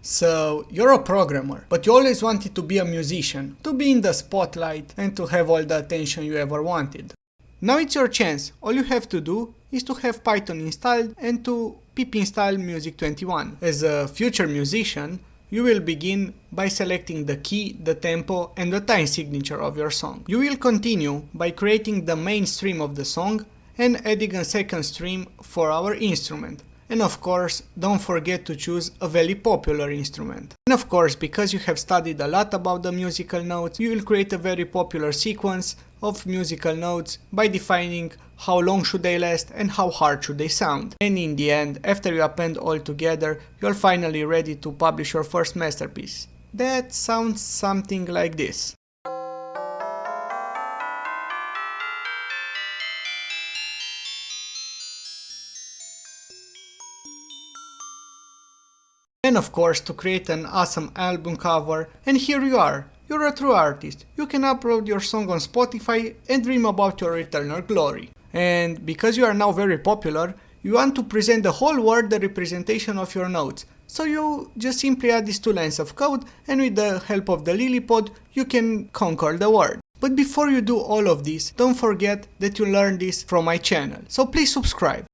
So, you're a programmer, but you always wanted to be a musician, to be in the spotlight and to have all the attention you ever wanted. Now it's your chance. All you have to do is to have Python installed and to pip install Music21. As a future musician, you will begin by selecting the key, the tempo and the time signature of your song. You will continue by creating the main stream of the song and adding a second stream for our instrument. And of course, don't forget to choose a very popular instrument. And of course, because you have studied a lot about the musical notes, you will create a very popular sequence of musical notes by defining how long should they last and how hard should they sound. And in the end, after you append all together, you're finally ready to publish your first masterpiece. That sounds something like this. And of course, to create an awesome album cover, and here you are. You're a true artist. You can upload your song on Spotify and dream about your eternal glory. And because you are now very popular, you want to present the whole world the representation of your notes. So you just simply add these 2 lines of code, and with the help of the Lillipod, you can conquer the world. But before you do all of this, don't forget that you learned this from my channel. So please subscribe.